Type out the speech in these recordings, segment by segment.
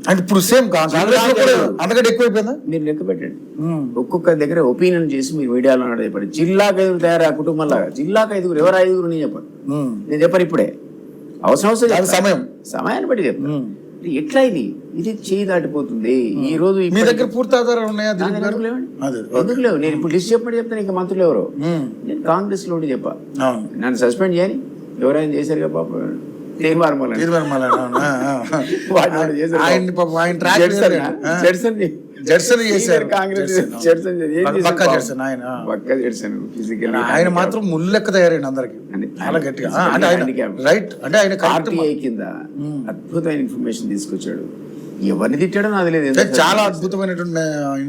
అంటే ఇప్పుడు సేమ్ అంతకంటే ఎక్కువైపోయిందా? మీరు లెక్క పెట్టండి, ఒక్కొక్క దగ్గర ఒపీనియన్ చేసి మీరు మీడియాలో చెప్పండి. జిల్లాకు 5 తయారు ఆ కుటుంబంలాగా జిల్లాకు 5 ఎవరు 5 నేను చెప్పను, నేను చెప్పను ఇప్పుడే, అవసరం సమయాన్ని బట్టి చెప్పను. ఎట్లా ఇది చేయి దాటిపోతుంది. ఈ రోజు మీ దగ్గర పూర్తి ఆధారాలు ఉన్నాయా? ఎందుకు లేవు? నేను ఇప్పుడు లిస్ట్ చెప్పండి చెప్తాను. ఇంకా మంత్రులు ఎవరు? నేను కాంగ్రెస్ లో చెప్పా, నన్ను సస్పెండ్ చేయని ఎవరైనా చేశారు కదా పాప ఆయన మాత్రం ముల్లెక్క తయారైన అందరికి చాలా గట్టిగా కింద అద్భుతమైన ఇన్ఫర్మేషన్ తీసుకొచ్చాడు. ఎవరిని తిట్టాడో నాకు తెలియదు, చాలా అద్భుతమైనటువంటి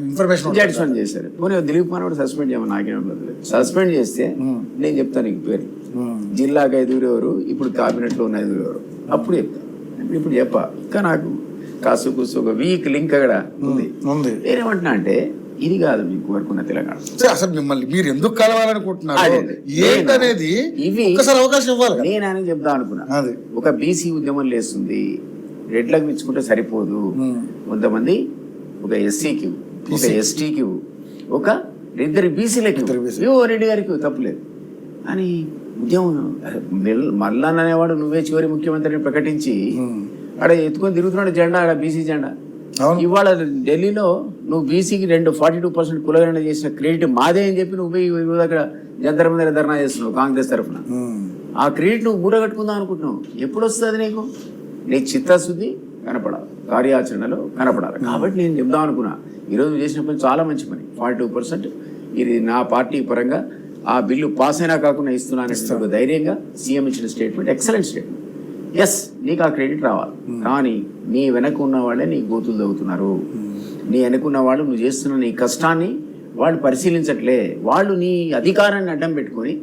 ఇన్ఫర్మేషన్ జడ్జ్మెంట్ చేశారు. పోనీ దిలీప్ కుమార్ కూడా సస్పెండ్ చేయమని నాకేం లేదు. సస్పెండ్ చేస్తే నేను చెప్తాను నీకు పేరు, జిల్లాకు 5 ఎవరు, ఇప్పుడు క్యాబినెట్ లో ఉన్న 5 ఎవరు, అప్పుడు చెప్తాను. ఇప్పుడు చెప్పా ఇంకా నాకు కాసు కూసు ఒక వీక్ లింక్ అక్కడ ఉంది. నేనేమంటున్నా అంటే ఇది కాదు మీకు కోరుకున్న తెలంగాణ. అసలు మిమ్మల్ని మీరు ఎందుకు కలవాలనుకుంటున్నారు ఏంటనేది ఇవి అవకాశం ఇవ్వాలి. నేను అని చెప్దాం అనుకున్నా. ఒక బీసీ ఉద్యమం లేస్తుంది, రెడ్లకు మెచ్చుకుంటే సరిపోదు. కొంతమంది ఒక ఎస్సీకి, ఒక ఎస్టీకి, ఒక 2 బీసీలకి, రెడ్డి గారికి తప్పులేదు అని ఉద్యమం. మల్లాన్ అనేవాడు నువ్వే చివరి ముఖ్యమంత్రిని ప్రకటించి ఆడ ఎత్తుకొని తిరుగుతున్నాడు జెండా, ఆడ బీసీ జెండా. ఇవాళ ఢిల్లీలో నువ్వు బీసీకి 42% కులగణన చేసిన క్రెడిట్ మాదే అని చెప్పి నువ్వు అక్కడ జంతర్ మందిర ధర్నా చేస్తున్నావు కాంగ్రెస్ తరఫున. ఆ క్రెడిట్ నువ్వు మూట కట్టుకుందాం అనుకుంటున్నావు. ఎప్పుడు వస్తుంది నీకు? నీ చిత్తశుద్ధి కనపడాలి, కార్యాచరణలో కనపడాలి. కాబట్టి నేను చెప్దాం అనుకున్నా, ఈరోజు చేసిన పని చాలా మంచి పని. 42% ఇది నా పార్టీ పరంగా ఆ బిల్లు పాస్ అయినా కాకుండా ఇస్తున్నాను ధైర్యంగా సీఎం ఇచ్చిన స్టేట్మెంట్ ఎక్సలెంట్ స్టేట్మెంట్. ఎస్, నీకు ఆ క్రెడిట్ రావాలి. కానీ నీ వెనక ఉన్న వాళ్ళే నీ గోతులు తవ్వుతున్నారు. నీ వెనకున్న వాళ్ళు నువ్వు చేస్తున్న నీ కష్టాన్ని వాళ్ళు పరిశీలించట్లే. వాళ్ళు నీ అధికారాన్ని అడ్డం పెట్టుకొని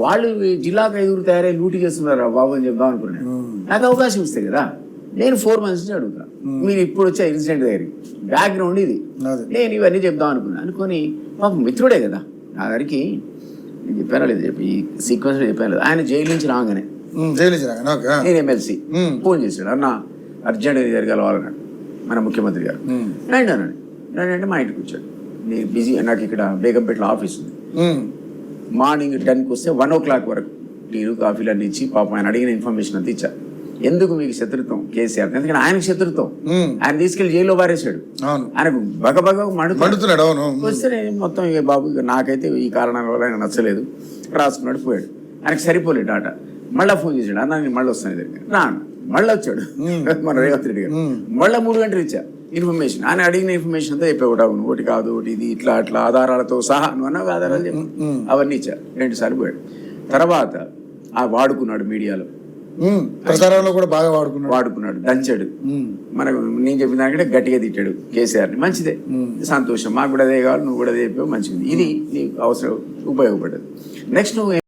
వాళ్ళు జిల్లాకు 5 తయారై లూటి చేస్తున్నారు బాబు అని చెప్దాం అనుకున్నాను. నాకు అవకాశం ఇస్తే కదా. నేను 4 months నుంచి అడుగుతా, మీరు ఇప్పుడు వచ్చే ఇన్సిడెంట్ దగ్గరికి బ్యాక్గ్రౌండ్ ఇది, నేను ఇవన్నీ చెప్దాం అనుకొని మాకు మిత్రుడే కదా నా దగ్గరికి నేను చెప్పాను లేదు, చెప్పి ఈ సీక్వెన్స్ లో చెప్పాను లేదు. ఆయన జైలు నుంచి రాగానే నేను ఎమ్మెల్సీ ఫోన్ చేశాడు, అన్న అర్జెంట్ దగ్గర కలవాలన్నాడు మన ముఖ్యమంత్రి గారు. రండి అన్నాడు. రండి అంటే మా ఇంటికి వచ్చాడు. నేను బిజీ, నాకు ఇక్కడ బేగంపేటలో ఆఫీస్ ఉంది. మార్నింగ్ 10కి వస్తే 1 o'clock వరకు టీలు కాఫీలు అన్ని ఇచ్చి పాపం ఆయన అడిగిన ఇన్ఫర్మేషన్ అంతా ఇచ్చా. ఎందుకు మీకు శత్రుత్వం కేసీఆర్? ఎందుకంటే ఆయనకు శత్రుత్వం. ఆయన తీసుకెళ్లి జైల్లో పారేశాడు. ఆయనకు బగబగ మండుతున్నాడు. వస్తే మొత్తం ఇక బాబు నాకైతే ఈ కారణాల వల్ల ఆయన నచ్చలేదు, రాసుకున్నాడు, పోయాడు. ఆయనకు సరిపోలేదు డాటా. మళ్ళీ ఫోన్ చేశాడు, అన్న నేను మళ్ళీ వస్తాను దగ్గర రా అన్న. మళ్ళీ వచ్చాడు మన రేవంత్ రెడ్డి గారు. మళ్ళీ 3 గంటలు ఇచ్చా ఇన్ఫర్మేషన్. ఆయన అడిగిన ఇన్ఫర్మేషన్ అంతా చెప్పేవాడు. అవును, ఒకటి కాదు, ఒకటి ఇది ఇట్లా అట్లా ఆధారాలతో సహా. నువ్వు అన్నావు ఆధారాలు చెప్పు, అవన్నీ ఇచ్చా. 2 సార్లు పోయాడు. తర్వాత ఆ వాడుకున్నాడు, మీడియాలో ప్రచారంలో కూడా బాగా వాడుకున్నాడు, దంచాడు. మనకు నేను చెప్పిన దానికంటే గట్టిగా తిట్టాడు కేసీఆర్ని. మంచిదే, సంతోషం. మాకు కూడా అదే కావాలి, నువ్వు కూడా అదే చెప్పావు, మంచిది. ఇది నీకు అవసరం, ఉపయోగపడ్డది. నెక్స్ట్ నువ్వు